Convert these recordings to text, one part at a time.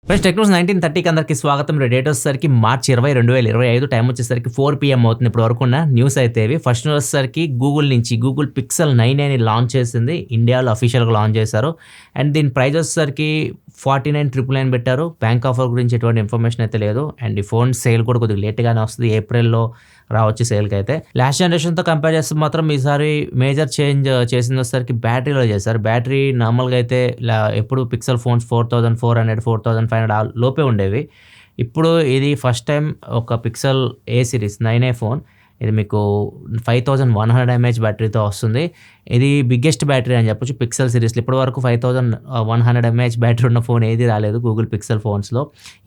Friends Technos 1930కి అందరికీ స్వాగతం. Date వచ్చేసరికి మార్చి 20, 2025. టైం వచ్చేసరికి 4 PM అవుతుంది. ఇప్పుడు వరకు ఉన్న న్యూస్ అయితే ఇవి. ఫస్ట్ న్యూస్ వచ్చేసరికి గూగుల్ నుంచి గూగుల్ పిక్సెల్ 9 అని లాంచ్ చేసింది. ఇండియాలో అఫీషియల్గా లాంచ్ చేశారు. అండ్ దీని ప్రైస్ వచ్చేసరికి 49,999 పెట్టారు. బ్యాంక్ ఆఫర్ గురించి ఎటువంటి ఇన్ఫర్మేషన్ అయితే లేదు. అండ్ ఈ ఫోన్ సేల్ కూడా కొద్దిగా లేట్గానే వస్తుంది. ఏప్రిల్లో రావచ్చు సేల్కి అయితే. లాస్ట్ జనరేషన్తో కంపేర్ చేస్తే మాత్రం ఈసారి మేజర్ చేంజ్ చేసింది వచ్చేసరికి బ్యాటరీలో చేశారు. బ్యాటరీ నార్మల్గా అయితే ఎప్పుడు పిక్సెల్ ఫోన్స్ 4400, 4500 లోపే ఉండేవి. ఇప్పుడు ఇది ఫస్ట్ టైం ఒక పిక్సెల్ ఏ సిరీస్ 9A ఫోన్ ఇది మీకు 5100 mAh బ్యాటరీతో వస్తుంది. ఇది బిగ్గెస్ట్ బ్యాటరీ అని చెప్పొచ్చు పిక్సెల్ సిరీస్లో. ఇప్పటి వరకు 5100 mAh బ్యాటరీ ఉన్న ఫోన్ ఏది రాలేదు గూగుల్ పిక్సెల్ ఫోన్స్లో.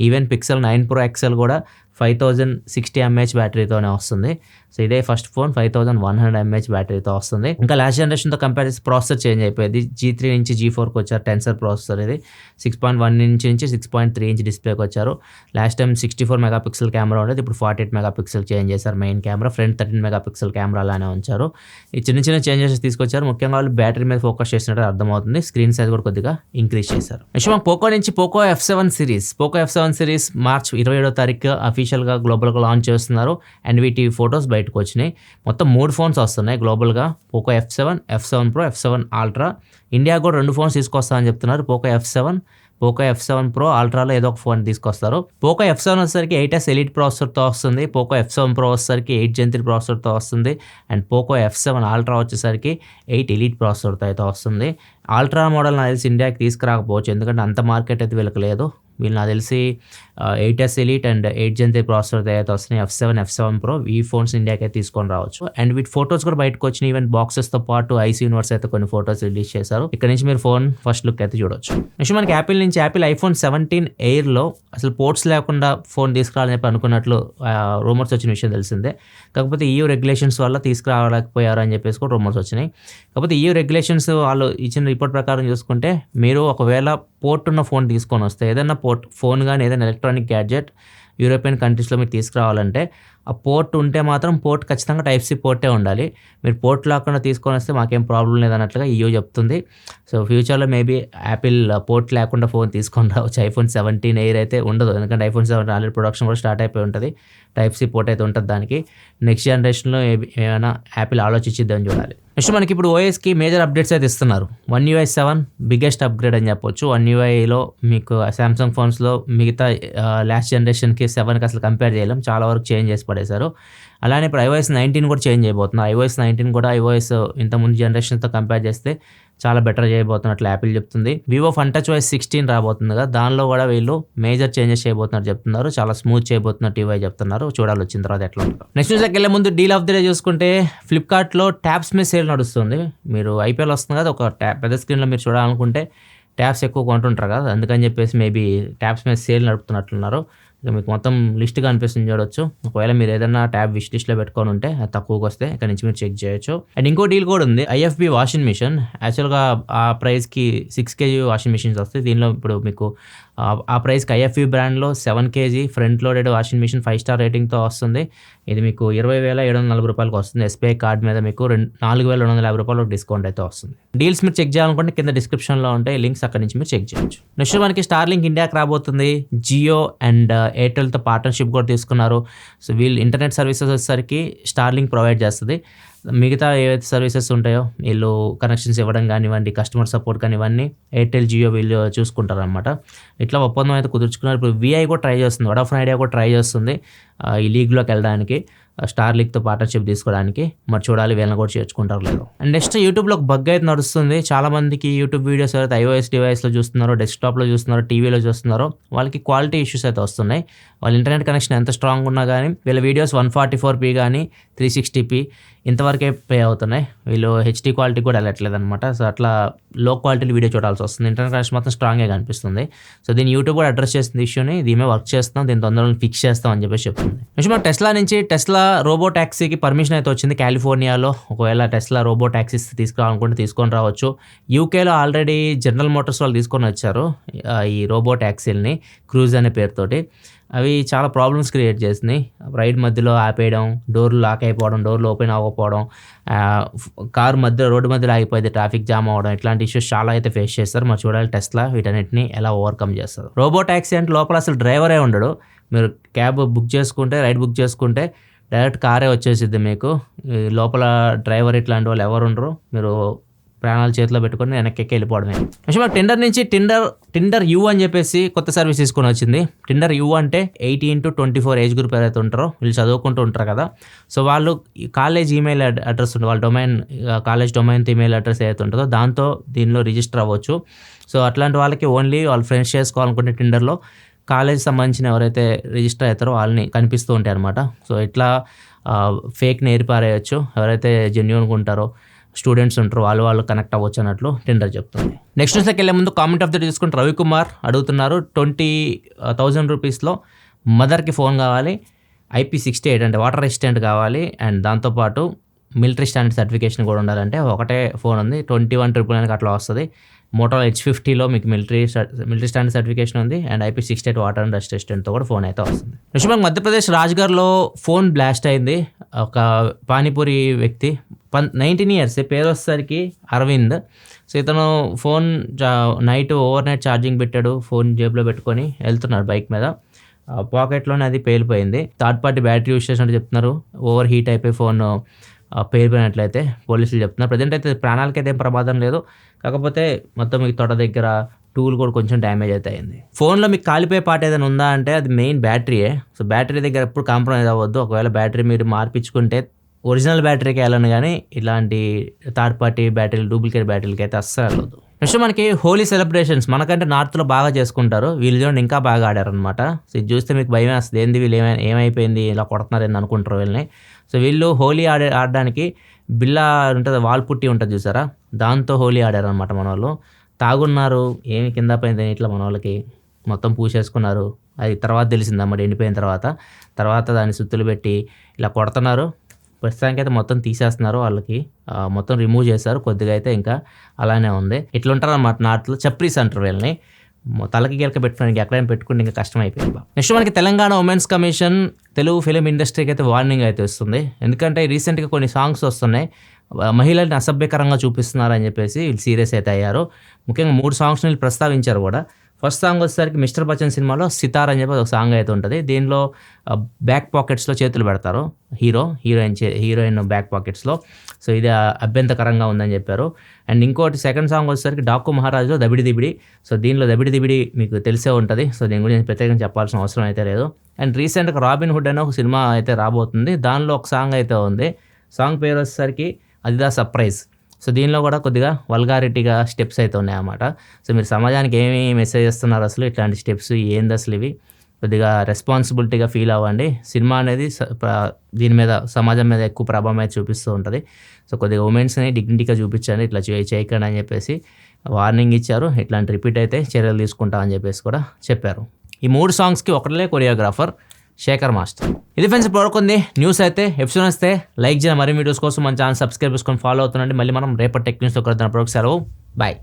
ఈవెన్ పిక్సెల్ 9 Pro XL కూడా 5060 mAh బ్యాటరీతోనే వస్తుంది. సో ఇదే ఫస్ట్ ఫోన్ 5100 mAh బ్యాటరీతో వస్తుంది. ఇంకా లాస్ట్ జనరేషన్తో కంపేర్ చేసి ప్రాసెసర్ చేంజ్ అయిపోయింది. G3 నుంచి G4కి వచ్చారు. టెన్సర్ ప్రాసెసర్ ఇది 6.1 ఇంచ్ నుంచి 6.3 ఇంచ్ డిస్ప్లేకి వచ్చారు. లాస్ట్ టైం 64 మెగాపిక్సెల్ కెమెరా ఉండేది. ఇప్పుడు 48 మెగాపిక్సెల్ చేంజ్ చేశారు. Main camera front 13 megapixel camera అలానే ఉంచారు. ఈ చిన్న చిన్న చేంజెస్ తీసుకొచ్చారు. ముఖ్యంగా వాళ్ళు బ్యాటరీ మీద ఫోకస్ చేసినట్టు అర్థమవుతుంది. స్క్రీన్ సైజ్ కూడా కొద్దిగా ఇంక్రీజ్ చేశారు. నెక్స్ట్ మనకు పోకో నుంచి పోకో F7 సిరీస్ మార్చ్ 27వ తారీఖు అఫీషియల్గా గ్లోబల్గా లాంచ్ చేస్తున్నారు. అండ్ వీటి ఫొటోస్ బయటకు వచ్చినాయి. మొత్తం 3 ఫోన్స్ వస్తున్నాయి గ్లోబల్గా. Poco F7 Pro, F7 Ultra. India కూడా 2 ఫోన్స్ తీసుకొస్తామని చెప్తున్నారు. పోకో F7 Pro, Ultraలో ఏదో ఒక ఫోన్ తీసుకొస్తారు. పోకో F7 వచ్చేసరికి 8S ఎలీట్ ప్రాసెసర్తో వస్తుంది. పోకో F7 Pro వచ్చేసరికి 8 Gen 3 ప్రాసెసర్తో వస్తుంది. అండ్ పోకో F7 Ultra వచ్చేసరికి 8 ఎలీట్ ప్రాసెసర్తో అయితే వస్తుంది. అల్ట్రా మోడల్ నాకు తెలిసి ఇండియాకి తీసుకురాకపోవచ్చు, ఎందుకంటే అంత మార్కెట్ అయితే వీళ్ళకి లేదు. వీళ్ళు నాకు తెలిసి 8S elite and 8 Gen 3 processor అయితే వస్తున్నాయి. F7 Pro ఈ ఫోన్స్ ఇండియాకి అయితే తీసుకొని రావచ్చు. అండ్ వీటి ఫోటోస్ కూడా బయటకు వచ్చినాయి. ఈవెన్ బాక్సెస్తో పాటు ఐసీ యూనివర్స్ అయితే కొన్ని ఫోటోస్ రిలీజ్ చేశారు. ఇక్కడ నుంచి మీరు ఫోన్ ఫస్ట్ లుక్ అయితే చూడొచ్చు. నెక్స్ట్ మనకి యాపిల్ నుంచి iPhone 17 ఎయిర్లో అసలు పోర్ట్స్ లేకుండా ఫోన్ తీసుకురావాలని చెప్పి అనుకున్నట్లు రూమర్స్ వచ్చిన విషయం తెలిసిందే. కాకపోతే EU రెగ్యులేషన్స్ వల్ల తీసుకురాలేకపోయారు అని చెప్పేసి కూడా రూమర్స్ వచ్చినాయి. కాకపోతే EU రెగ్యులేషన్స్ వాళ్ళు ఇచ్చిన రిపోర్ట్ ప్రకారం చూసుకుంటే మీరు ఒకవేళ పోర్ట్ ఉన్న ఫోన్ తీసుకొని వస్తే ఏదైనా ఫోన్ కానీ ఏదైనా ఎలక్ట్రానిక్ గ్యాడ్జెట్ యూరోపియన్ కంట్రీస్లో మీరు తీసుకురావాలంటే ఆ పోర్ట్ ఉంటే మాత్రం పోర్ట్ ఖచ్చితంగా Type-C పోర్టే ఉండాలి. మీరు పోర్ట్ లేకుండా తీసుకొని వస్తే మాకేం ప్రాబ్లం లేదన్నట్లుగా EU చెప్తుంది. సో ఫ్యూచర్లో మేబీ యాపిల్ పోర్ట్ లేకుండా ఫోన్ తీసుకొని రావచ్చు. iPhone 17 ఎయిర్ అయితే ఉండదు, ఎందుకంటే iPhone 17 ఆల్రెడీ ప్రొడక్షన్ కూడా స్టార్ట్ అయిపోయి ఉంటుంది. Type-C పోర్ట్ అయితే ఉంటుంది దానికి. నెక్స్ట్ జనరేషన్లో ఏమైనా యాపిల్ ఆలోచించిద్దామని చూడాలి. నెక్స్ట్ మనకి ఇప్పుడు ఓఎస్కి మేజర్ అప్డేట్స్ అయితే ఇస్తున్నారు. One UI 7 బిగ్గెస్ట్ అప్గ్రేడ్ అని చెప్పొచ్చు. One UIలో మీకు సామ్సంగ్ ఫోన్స్లో మిగతా లాస్ట్ జనరేషన్కి 7కి అసలు కంపేర్ చేయలేం, చాలా వరకు చేంజ్ చేసి పడేశారు. అలానే ఇప్పుడు iOS 19 కూడా చేంజ్ అయిపోతుంది. iOS 19 కూడా iOS ఇంతకుముందు జనరేషన్తో కంపేర్ చేస్తే చాలా బెటర్ చేయబోతున్నట్లు యాపిల్ చెప్తుంది. వివో FunTouchOS 16 రాబోతుంది కదా, దానిలో కూడా వీళ్ళు మేజర్ చేంజెస్ చేయబోతున్నట్టు చెప్తున్నారు. చాలా స్మూత్ చేయబోతున్నట్టు ఇవై చెప్తున్నారు. చూడాలి వచ్చిన తర్వాత ఎట్లా ఉంటుంది. నెక్స్ట్ న్యూస్కి వెళ్ళే ముందు డీల్ ఆఫ్ ది డే చూసుకుంటే ఫ్లిప్కార్ట్లో ట్యాబ్స్ మీద సేల్ నడుస్తుంది. మీరు IPL వస్తుంది కదా, ఒక పెద్ద స్క్రీన్లో మీరు చూడాలనుకుంటే ట్యాబ్స్ ఎక్కువ కొంటుంటారు కదా, అందుకని చెప్పేసి మేబీ ట్యాబ్స్ మీద సేల్ నడుపుతున్నట్లున్నారు. ఇక మీకు మొత్తం లిస్ట్గా అనిపిస్తుంది చూడొచ్చు. ఒకవేళ మీరు ఏదైనా ట్యాబ్ విష్ లిస్ట్లో పెట్టుకొని ఉంటే అది తక్కువకి వస్తే ఇక్కడ నుంచి మీరు చెక్ చేయొచ్చు. అండ్ ఇంకో డీల్ కూడా ఉంది, IFB వాషింగ్ మిషన్. యాక్చువల్గా ఆ ప్రైస్కి 6 kg వాషింగ్ మిషన్స్ వస్తాయి. దీనిలో ఇప్పుడు మీకు ఆ ప్రైస్కి IFB బ్రాండ్లో 7 kg front loaded washing machine 5 star రేటింగ్తో వస్తుంది. ఇది మీకు 20,740 రూపాయలకు వస్తుంది. SBI కార్డ్ మీద మీకు 4,250 రూపాయలు డిస్కౌంట్ అయితే వస్తుంది. డీల్స్ మీరు చెక్ చేయాలనుకుంటే కింద డిస్క్రిప్షన్లో ఉంటాయి లింక్స్, అక్కడ నుంచి మీరు చెక్ చేయొచ్చు. నెక్స్ట్ మనకి స్టార్లింక్ ఇండియాకి రాబోతుంది. జియో అండ్ ఎయిర్టెల్తో పార్ట్నర్షిప్ కూడా తీసుకున్నారు. సో వీళ్ళు ఇంటర్నెట్ సర్వీసెస్ వచ్చేసరికి స్టార్లింక్ ప్రొవైడ్ చేస్తుంది. మిగతా ఏవైతే సర్వీసెస్ ఉంటాయో వీళ్ళు కనెక్షన్స్ ఇవ్వడం కానివ్వండి, కస్టమర్ సపోర్ట్ కానివ్వండి, ఎయిర్టెల్ జియో వీళ్ళు చూసుకుంటారు అనమాట. ఇట్లా ఒప్పందం అయితే కుదుర్చుకున్నారు. ఇప్పుడు VI కూడా ట్రై చేస్తుంది, వడాఫోన్ ఐడియా కూడా ట్రై చేస్తుంది ఈ లీగ్లోకి వెళ్ళడానికి, స్టార్లింక్తో పార్ట్నర్షిప్ తీసుకోవడానికి. మరి చూడాలి వీళ్ళని కూడా చేర్చుకుంటారు లేదు. అండ్ నెక్స్ట్ యూట్యూబ్లో ఒక బగ్ అయితే నడుస్తుంది. చాలామందికి యూట్యూబ్ వీడియోస్ అయితే iOS డివైస్లో చూస్తున్నారో, డెస్క్టాప్లో చూస్తున్నారో, టీవీలో చూస్తున్నారో, వాళ్ళకి క్వాలిటీ ఇష్యూస్ అయితే వస్తున్నాయి. వాళ్ళ ఇంటర్నెట్ కనెక్షన్ ఎంత స్ట్రాంగ్ ఉన్నా కానీ వీళ్ళ వీడియోస్ 144p కానీ 360p ఇంతవరకే ప్లే అవుతున్నాయి. వీళ్ళు HD క్వాలిటీ కూడా వెళ్ళట్లేదు అనమాట. సో అట్లా లో క్వాలిటీ వీడియో చూడాల్సి వస్తుంది. ఇంటర్నెట్ కనెక్షన్ మాత్రం స్ట్రాంగ్గా కనిపిస్తుంది. సో దీన్ని యూట్యూబ్ కూడా అడ్రస్ చేస్తుంది ఇష్యూని. దీని వర్క్ చేస్తాం, దీని తొందరగా ఫిక్స్ చేస్తాం అని చెప్పేసి చెప్తుంది. నెక్స్ట్ మన టెస్లా నుంచి టెస్లా రోబో ట్యాక్సీకి పర్మిషన్ అయితే వచ్చింది కాలిఫోర్నియాలో. ఒకవేళ టెస్లా రోబో ట్యాక్సీస్ తీసుకురావాలనుకుంటే తీసుకొని రావచ్చు. యూకేలో ఆల్రెడీ జనరల్ మోటార్స్ వాళ్ళు తీసుకొని వచ్చారు ఈ రోబో ట్యాక్సీలని క్రూజ్ అనే పేరుతోటి. అవి చాలా ప్రాబ్లమ్స్ క్రియేట్ చేసినాయి. రైడ్ మధ్యలో ఆపేయడం, డోర్లు లాక్ అయిపోవడం, డోర్లు ఓపెన్ అవ్వకపోవడం, కారు రోడ్డు మధ్యలో ఆగిపోయింది, ట్రాఫిక్ జామ్ అవ్వడం, ఇట్లాంటి ఇష్యూస్ చాలా అయితే ఫేస్ చేస్తారు. మరి చూడాలి టెస్లా వీటన్నిటిని ఎలా ఓవర్కమ్ చేస్తారు. రోబో ట్యాక్సీ అంటే లోపల అసలు డ్రైవరే ఉండడు. మీరు క్యాబ్ బుక్ చేసుకుంటే, రైడ్ బుక్ చేసుకుంటే డైరెక్ట్ కారే వచ్చేసిద్ది మీకు. లోపల డ్రైవర్ ఇట్లాంటి వాళ్ళు ఎవరు ఉండరు. మీరు ప్రాణాలు చేతిలో పెట్టుకొని వెనక్కి వెళ్ళిపోవడమే. యాక్చువల్గా టిండర్ నుంచి టిండర్ యూ అని చెప్పేసి కొత్త సర్వీస్ తీసుకొని వచ్చింది. టిండర్ యూ అంటే 18 to 24 ఏజ్ గ్రూప్ ఎవరైతే ఉంటారో వీళ్ళు చదువుకుంటూ ఉంటారు కదా. సో వాళ్ళు కాలేజ్ ఈమెయిల్ అడ్రస్ ఉంటుంది, వాళ్ళ కాలేజ్ డొమైన్ ఈమెయిల్ అడ్రస్ ఏదైతే ఉంటుందో దాంతో దీనిలో రిజిస్టర్ అవ్వచ్చు. సో అట్లాంటి వాళ్ళకి ఓన్లీ వాళ్ళ ఫ్రెండ్స్ చేసుకోవాలనుకుంటే టిండర్లో కాలేజ్ సంబంధించిన ఎవరైతే రిజిస్టర్ అవుతారో వాళ్ళని కనిపిస్తూ ఉంటాయి అనమాట. సో ఇట్లా ఫేక్ నేర్పారేయచ్చు. ఎవరైతే జెన్యూన్గా ఉంటారో స్టూడెంట్స్ ఉంటారు వాళ్ళు కనెక్ట్ అవ్వచ్చు అన్నట్లు టిండర్ చెప్తుంది. నెక్స్ట్ న్యూస్కి వెళ్ళే ముందు కామెంట్ ఆఫ్ ద డే చూసుకుంటే రవికుమార్ అడుగుతున్నారు 20,000 రూపీస్లో మదర్కి ఫోన్ కావాలి, IP68 అంటే వాటర్ రెసిస్టెంట్ కావాలి, అండ్ దాంతోపాటు మిలిటరీ స్టాండర్డ్ సర్టిఫికేషన్ కూడా ఉండాలంటే ఒకటే ఫోన్ ఉంది 21,999 అట్లా వస్తుంది. మోటోలా H50లో మీకు మిలిటరీ స్టాండర్డ్ సర్టిఫికేషన్ ఉంది, and IP68 water and dust రెసిస్టెంట్తో కూడా ఫోన్ అయితే వస్తుంది. నెక్స్ట్ మధ్యప్రదేశ్ రాజ్గర్లో ఫోన్ బ్లాస్ట్ అయింది. ఒక పానీపూరి వ్యక్తి 19 years పేరు వచ్చేసరికి అరవింద్. సో ఇతను ఫోన్ ఓవర్ నైట్ ఛార్జింగ్ పెట్టాడు, ఫోన్ జేబులో పెట్టుకొని వెళ్తున్నాడు బైక్ మీద, పాకెట్లోనే అది పేలిపోయింది. థర్డ్ పార్టీ బ్యాటరీ యూస్ చేసినట్టు చెప్తున్నారు. ఓవర్ హీట్ అయిపోయి ఫోన్ పేలిపోయినట్లయితే పోలీసులు చెప్తున్నారు. ప్రజెంట్ అయితే ప్రాణాలకైతే ఏం ప్రమాదం లేదు, కాకపోతే మొత్తం మీకు తొడ దగ్గర టూల్ కూడా కొంచెం డ్యామేజ్ అయితే అయింది. ఫోన్లో మీకు కాలిపోయే పార్ట్ ఏదైనా ఉందా అంటే అది మెయిన్ బ్యాటరీయే. సో బ్యాటరీ దగ్గర ఎప్పుడు కాంప్రమైజ్ అవ్వద్దు. ఒకవేళ బ్యాటరీ మీరు మార్పించుకుంటే ఒరిజినల్ బ్యాటరీకి వెళ్ళను, కానీ ఇలాంటి థర్డ్ పార్టీ బ్యాటరీలు, డూప్లికేట్ బ్యాటరీలకి అయితే అస్సలు వెళ్ళదు. నెక్స్ట్ మనకి హోలీ సెలబ్రేషన్స్ మనకంటే నార్త్లో బాగా చేసుకుంటారు, వీళ్ళు చూడండి ఇంకా బాగా ఆడారనమాట. సో ఇది చూస్తే మీకు భయం వేస్తుంది, ఏంది వీళ్ళు ఏమైపోయింది ఇలా కొడుతున్నారు ఏంది అనుకుంటారు వీళ్ళని. సో వీళ్ళు హోలీ ఆడడానికి బిల్లా ఉంటుంది, వాల్ పుట్టి ఉంటుంది చూసారా, దాంతో హోలీ ఆడారనమాట మన వాళ్ళు. తాగున్నారు, ఏమి కింద పోయింది ఇట్లా మన వాళ్ళకి మొత్తం పూసేసుకున్నారు. అది తర్వాత తెలిసిందన్నమాట, ఎండిపోయిన తర్వాత దాన్ని సుత్తులు పెట్టి ఇలా కొడుతున్నారు. ప్రస్తుతానికి అయితే మొత్తం తీసేస్తున్నారు, వాళ్ళకి మొత్తం రిమూవ్ చేశారు. కొద్దిగా అయితే ఇంకా అలానే ఉంది. ఇట్లా ఉంటారు అన్నమాట నార్త్లో, చప్రీస్ అంటారు వీళ్ళని. తలకి గెలక పెట్టుకోవడానికి ఎక్కడైనా పెట్టుకుంటే ఇంకా కష్టం అయిపోయింది. నెక్స్ట్ మనకి Telangana women's commission Telugu film ఇండస్ట్రీకి అయితే వార్నింగ్ అయితే వస్తుంది. ఎందుకంటే రీసెంట్గా కొన్ని సాంగ్స్ వస్తున్నాయి, మహిళల్ని అసభ్యకరంగా చూపిస్తున్నారని చెప్పేసి వీళ్ళు సీరియస్ అయితే అయ్యారు. ముఖ్యంగా 3 సాంగ్స్ని వీళ్ళు ప్రస్తావించారు కూడా. ఫస్ట్ సాంగ్ వచ్చేసరికి మిస్టర్ బచ్చన్ సినిమాలో సితార్ అని చెప్పి ఒక సాంగ్ అయితే ఉంటుంది. దీనిలో బ్యాక్ పాకెట్స్లో చేతులు పెడతారు హీరోయిన్ బ్యాక్ పాకెట్స్లో. సో ఇది అభ్యంతకరంగా ఉందని చెప్పారు. అండ్ ఇంకోటి సెకండ్ సాంగ్ వచ్చేసరికి డాకు మహారాజులో దబిడి దిబిడి. సో దీనిలో దబిడి దిబిడి మీకు తెలిసే ఉంటుంది. సో దీని గురించి ప్రత్యేకంగా చెప్పాల్సిన అవసరం అయితే లేదు. అండ్ రీసెంట్గా రాబిన్ హుడ్ అనే ఒక సినిమా అయితే రాబోతుంది, దానిలో ఒక సాంగ్ అయితే ఉంది. సాంగ్ పేరు వచ్చేసరికి అది సర్ప్రైజ్. సో దీనిలో కూడా కొద్దిగా వల్గారిటీగా స్టెప్స్ అయితే ఉన్నాయన్నమాట. సో మీరు సమాజానికి ఏమి మెసేజ్ ఇస్తున్నారు అసలు, ఇట్లాంటి స్టెప్స్ ఏంది అసలు, ఇవి కొద్దిగా రెస్పాన్సిబిలిటీగా ఫీల్ అవ్వండి. సినిమా అనేది దీని మీద సమాజం మీద ఎక్కువ ప్రభావం అయితే చూపిస్తూ ఉంటుంది. సో కొద్దిగా ఉమెన్స్ని డిగ్నిటీగా చూపించండి, ఇట్లా చేయకండి అని చెప్పేసి వార్నింగ్ ఇచ్చారు. ఇట్లాంటి రిపీట్ అయితే చర్యలు తీసుకుంటామని చెప్పేసి కూడా చెప్పారు. ఈ 3 సాంగ్స్కి ఒకటే కొరియోగ్రాఫర్ శేఖర్ మాస్టర్. ఇది ఫ్రెండ్స్ పడుకుంది న్యూస్ అయితే. ఎపిసోడ్ వస్తే లైక్ చేయండి, మరిన్ని వీడియోస్ కోసం మన ఛానల్ సబ్స్క్రైబ్ చేసుకొని ఫాలో అవుతుండండి. మళ్ళీ మనం రేపటి టెక్ న్యూస్తో కలుద్దాం. సెలవు, బాయ్.